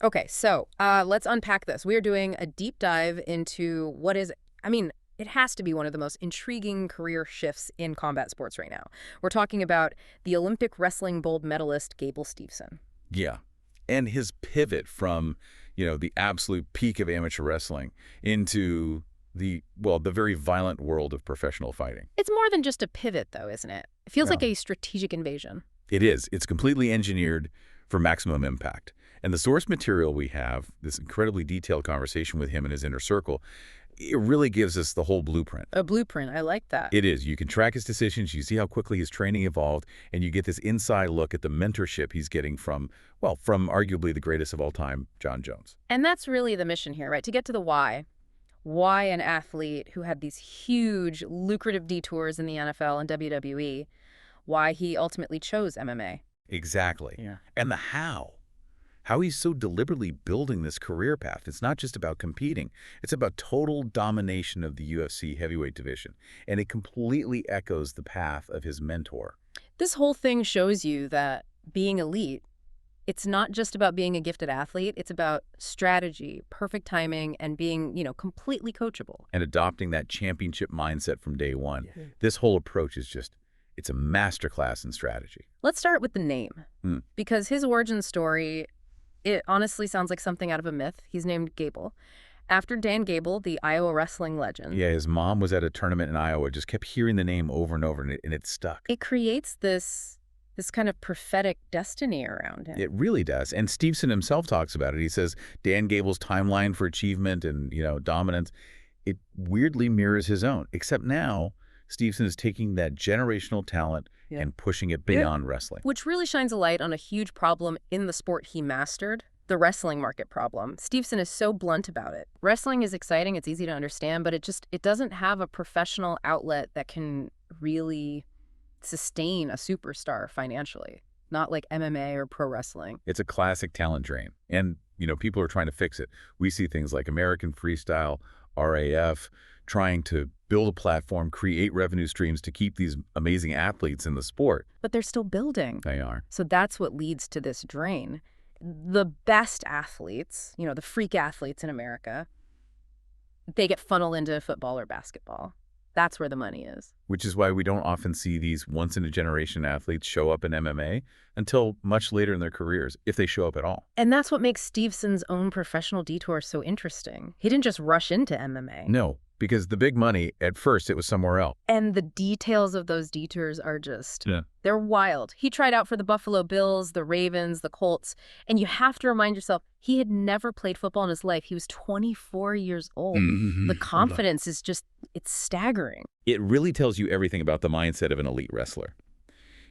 Okay, so let's unpack this. We are doing a deep dive into what is, I mean, it has to be one of the most intriguing career shifts in combat sports right now. We're talking about the Olympic wrestling gold medalist Gable Steveson. Yeah. And his pivot from, the absolute peak of amateur wrestling into the very violent world of professional fighting. It's more than just a pivot, though, isn't it? It feels Yeah. like a strategic invasion. It is. It's completely engineered for maximum impact. And the source material we have, this incredibly detailed conversation with him and his inner circle, it really gives us the whole blueprint. A blueprint. I like that. It is. You can track his decisions, you see how quickly his training evolved, and you get this inside look at the mentorship he's getting from arguably the greatest of all time, Jon Jones. And that's really the mission here, right? To get to the why. Why an athlete who had these huge, lucrative detours in the NFL and WWE, why he ultimately chose MMA. Exactly. Yeah. And the how. How he's so deliberately building this career path. It's not just about competing. It's about total domination of the UFC heavyweight division. And it completely echoes the path of his mentor. This whole thing shows you that being elite, it's not just about being a gifted athlete. It's about strategy, perfect timing, and being, completely coachable. And adopting that championship mindset from day one. Yeah. This whole approach is it's a masterclass in strategy. Let's start with the name. Because his origin story, it honestly sounds like something out of a myth. He's named Gable, after Dan Gable, the Iowa wrestling legend. Yeah, his mom was at a tournament in Iowa, just kept hearing the name over and over, and it stuck. It creates this kind of prophetic destiny around him. It really does. And Steveson himself talks about it. He says Dan Gable's timeline for achievement and, dominance, it weirdly mirrors his own, except now Steveson is taking that generational talent and pushing it beyond wrestling. Which really shines a light on a huge problem in the sport he mastered, the wrestling market problem. Steveson is so blunt about it. Wrestling is exciting, it's easy to understand, but it doesn't have a professional outlet that can really sustain a superstar financially, not like MMA or pro wrestling. It's a classic talent drain. And, people are trying to fix it. We see things like American Freestyle, RAF, trying to build a platform, create revenue streams to keep these amazing athletes in the sport. But they're still building. They are. So that's what leads to this drain. The best athletes, the freak athletes in America, they get funneled into football or basketball. That's where the money is. Which is why we don't often see these once-in-a-generation athletes show up in MMA until much later in their careers, if they show up at all. And that's what makes Steveson's own professional detour so interesting. He didn't just rush into MMA. No, because the big money, at first, it was somewhere else. And the details of those detours are they're wild. He tried out for the Buffalo Bills, the Ravens, the Colts, and you have to remind yourself, he had never played football in his life. He was 24 years old. The confidence is it's staggering. It really tells you everything about the mindset of an elite wrestler.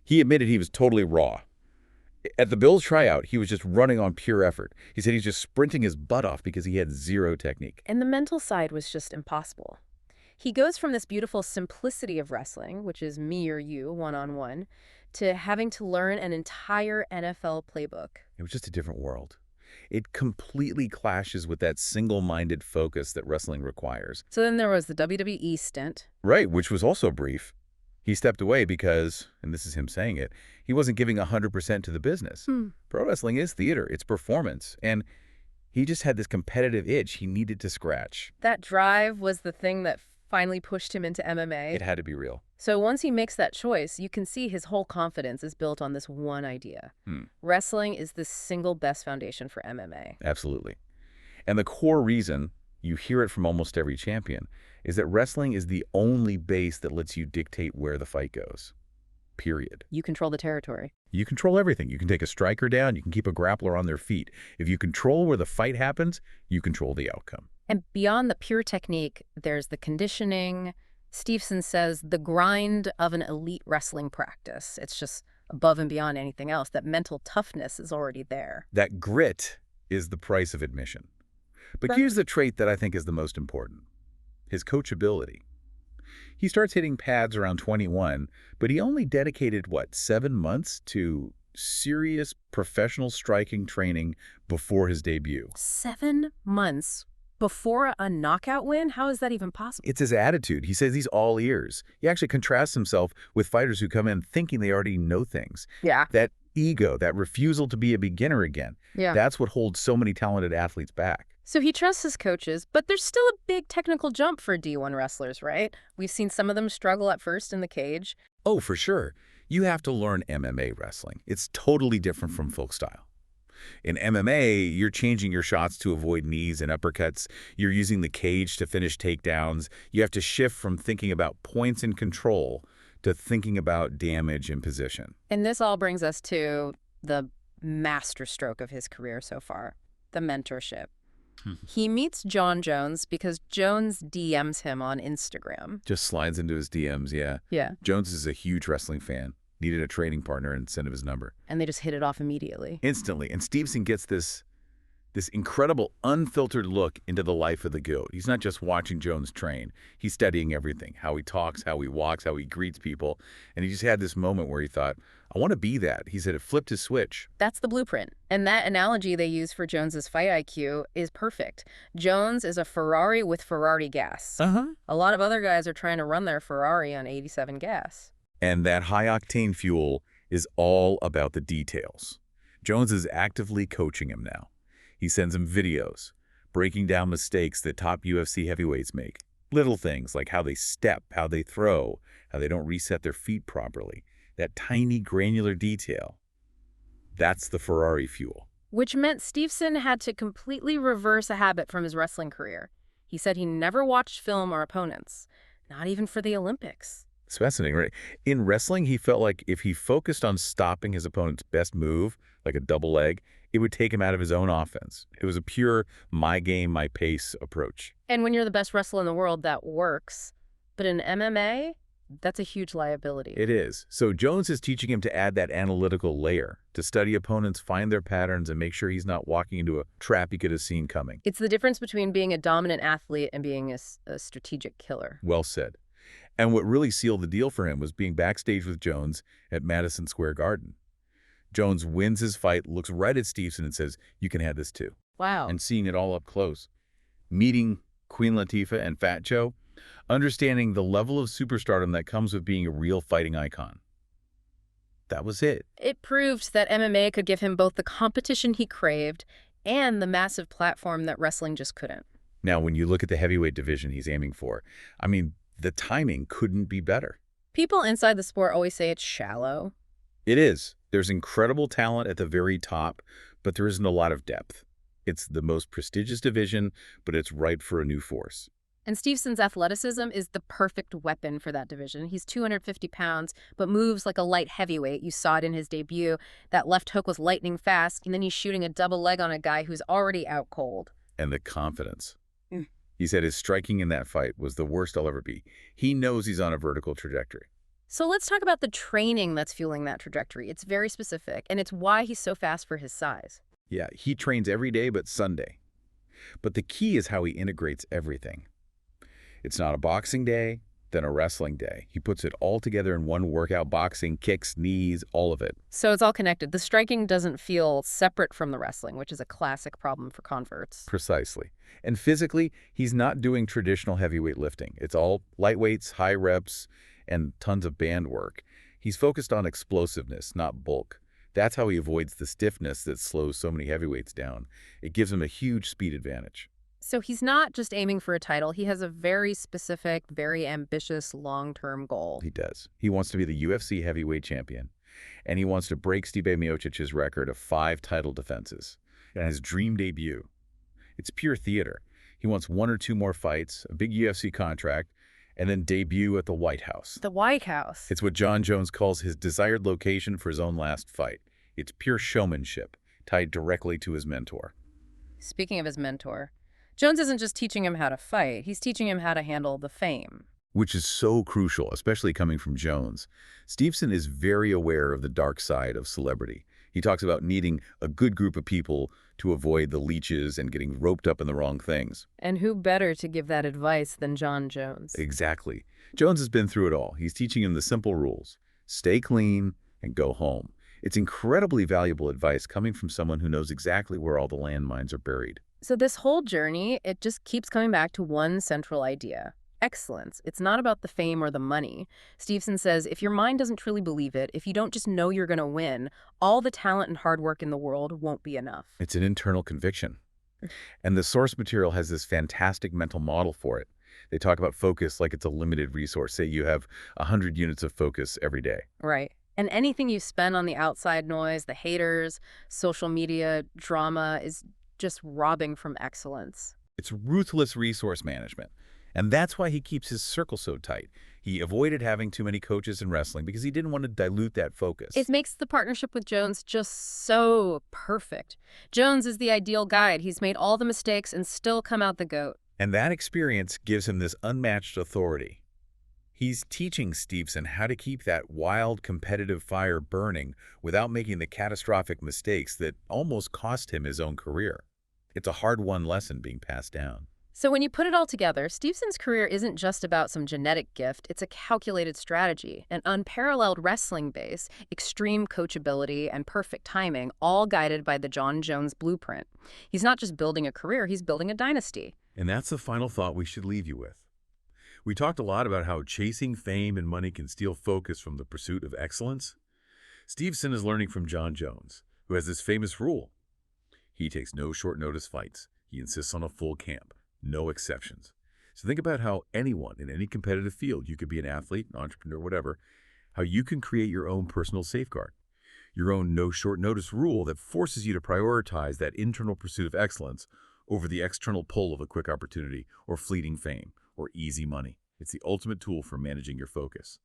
He admitted he was totally raw. At the Bills tryout, he was just running on pure effort. He said he's just sprinting his butt off because he had zero technique. And the mental side was just impossible. He goes from this beautiful simplicity of wrestling, which is me or you, one-on-one, to having to learn an entire NFL playbook. It was just a different world. It completely clashes with that single-minded focus that wrestling requires. So then there was the WWE stint. Right, which was also brief. He stepped away because, and this is him saying it, he wasn't giving 100% to the business. Pro wrestling is theater, it's performance, and he just had this competitive itch he needed to scratch. That drive was the thing that finally pushed him into MMA. It had to be real. So once he makes that choice, you can see his whole confidence is built on this one idea. Wrestling is the single best foundation for MMA. Absolutely. And the core reason, you hear it from almost every champion, is that wrestling is the only base that lets you dictate where the fight goes. Period. You control the territory. You control everything. You can take a striker down. You can keep a grappler on their feet. If you control where the fight happens, you control the outcome. And beyond the pure technique, there's the conditioning. Steveson says the grind of an elite wrestling practice. It's just above and beyond anything else. That mental toughness is already there. That grit is the price of admission. But here's the trait that I think is the most important. His coachability. He starts hitting pads around 21, but he only dedicated, 7 months to serious professional striking training before his debut. 7 months before a knockout win? How is that even possible? It's his attitude. He says he's all ears. He actually contrasts himself with fighters who come in thinking they already know things. Yeah. That ego, that refusal to be a beginner again. Yeah. That's what holds so many talented athletes back. So he trusts his coaches, but there's still a big technical jump for D1 wrestlers, right? We've seen some of them struggle at first in the cage. Oh, for sure. You have to learn MMA wrestling. It's totally different from folk style. In MMA, you're changing your shots to avoid knees and uppercuts. You're using the cage to finish takedowns. You have to shift from thinking about points and control to thinking about damage and position. And this all brings us to the masterstroke of his career so far, the mentorship. He meets Jon Jones because Jones DMs him on Instagram. Just slides into his DMs, yeah. Yeah. Jones is a huge wrestling fan. Needed a training partner and sent him his number. And they just hit it off immediately. Instantly. And Steveson gets this incredible, unfiltered look into the life of the GOAT. He's not just watching Jones train. He's studying everything, how he talks, how he walks, how he greets people. And he just had this moment where he thought, I want to be that. He said it flipped his switch. That's the blueprint. And that analogy they use for Jones's fight IQ is perfect. Jones is a Ferrari with Ferrari gas. A lot of other guys are trying to run their Ferrari on 87 gas. And that high-octane fuel is all about the details. Jones is actively coaching him now. He sends him videos, breaking down mistakes that top UFC heavyweights make. Little things like how they step, how they throw, how they don't reset their feet properly. That tiny granular detail. That's the Ferrari fuel. Which meant Steveson had to completely reverse a habit from his wrestling career. He said he never watched film or opponents, not even for the Olympics. It's fascinating, right? In wrestling, he felt like if he focused on stopping his opponent's best move, like a double leg, it would take him out of his own offense. It was a pure my game, my pace approach. And when you're the best wrestler in the world, that works. But in MMA, that's a huge liability. It is. So Jones is teaching him to add that analytical layer, to study opponents, find their patterns, and make sure he's not walking into a trap he could have seen coming. It's the difference between being a dominant athlete and being a strategic killer. Well said. And what really sealed the deal for him was being backstage with Jones at Madison Square Garden. Jones wins his fight, looks right at Steveson and says, you can have this too. Wow. And seeing it all up close. Meeting Queen Latifah and Fat Joe, understanding the level of superstardom that comes with being a real fighting icon. That was it. It proved that MMA could give him both the competition he craved and the massive platform that wrestling just couldn't. Now, when you look at the heavyweight division he's aiming for, I mean, the timing couldn't be better. People inside the sport always say it's shallow. It is. There's incredible talent at the very top, but there isn't a lot of depth. It's the most prestigious division, but it's ripe for a new force. And Steveson's athleticism is the perfect weapon for that division. He's 250 pounds, but moves like a light heavyweight. You saw it in his debut. That left hook was lightning fast, and then he's shooting a double leg on a guy who's already out cold. And the confidence. He said his striking in that fight was the worst I'll ever be. He knows he's on a vertical trajectory. So let's talk about the training that's fueling that trajectory. It's very specific, and it's why he's so fast for his size. Yeah, he trains every day but Sunday. But the key is how he integrates everything. It's not a boxing day, then a wrestling day. He puts it all together in one workout: boxing, kicks, knees, all of it. So it's all connected. The striking doesn't feel separate from the wrestling, which is a classic problem for converts. Precisely. And physically, he's not doing traditional heavyweight lifting. It's all lightweights, high reps, and tons of band work. He's focused on explosiveness, not bulk. That's how he avoids the stiffness that slows so many heavyweights down. It gives him a huge speed advantage. So he's not just aiming for a title. He has a very specific, very ambitious long-term goal. He does. He wants to be the UFC heavyweight champion, and he wants to break Stipe Miocic's record of 5 title defenses. And his dream debut. It's pure theater. He wants 1 or 2 more fights, a big UFC contract, and then debut at the White House. The White House. It's what Jon Jones calls his desired location for his own last fight. It's pure showmanship, tied directly to his mentor. Speaking of his mentor, Jones isn't just teaching him how to fight, he's teaching him how to handle the fame. Which is so crucial, especially coming from Jones. Steveson is very aware of the dark side of celebrity. He talks about needing a good group of people to avoid the leeches and getting roped up in the wrong things. And who better to give that advice than Jon Jones? Exactly. Jones has been through it all. He's teaching him the simple rules. Stay clean and go home. It's incredibly valuable advice coming from someone who knows exactly where all the landmines are buried. So this whole journey, it just keeps coming back to one central idea. excellence. It's not about the fame or the money. Steveson says if your mind doesn't truly believe it, if you don't just know you're going to win, all the talent and hard work in the world won't be enough. It's an internal conviction. And the source material has this fantastic mental model for it. They talk about focus like it's a limited resource. Say you have 100 units of focus every day. Right. And anything you spend on the outside noise, the haters, social media, drama, is just robbing from excellence. It's ruthless resource management. And that's why he keeps his circle so tight. He avoided having too many coaches in wrestling because he didn't want to dilute that focus. It makes the partnership with Jones just so perfect. Jones is the ideal guide. He's made all the mistakes and still come out the GOAT. And that experience gives him this unmatched authority. He's teaching Steveson how to keep that wild, competitive fire burning without making the catastrophic mistakes that almost cost him his own career. It's a hard-won lesson being passed down. So when you put it all together, Steveson's career isn't just about some genetic gift. It's a calculated strategy, an unparalleled wrestling base, extreme coachability, and perfect timing, all guided by the Jon Jones blueprint. He's not just building a career, he's building a dynasty. And that's the final thought we should leave you with. We talked a lot about how chasing fame and money can steal focus from the pursuit of excellence. Steveson is learning from Jon Jones, who has this famous rule. He takes no short-notice fights. He insists on a full camp. No exceptions. So think about how anyone in any competitive field, you could be an athlete, an entrepreneur, whatever, how you can create your own personal safeguard, your own no short notice rule that forces you to prioritize that internal pursuit of excellence over the external pull of a quick opportunity or fleeting fame or easy money. It's the ultimate tool for managing your focus.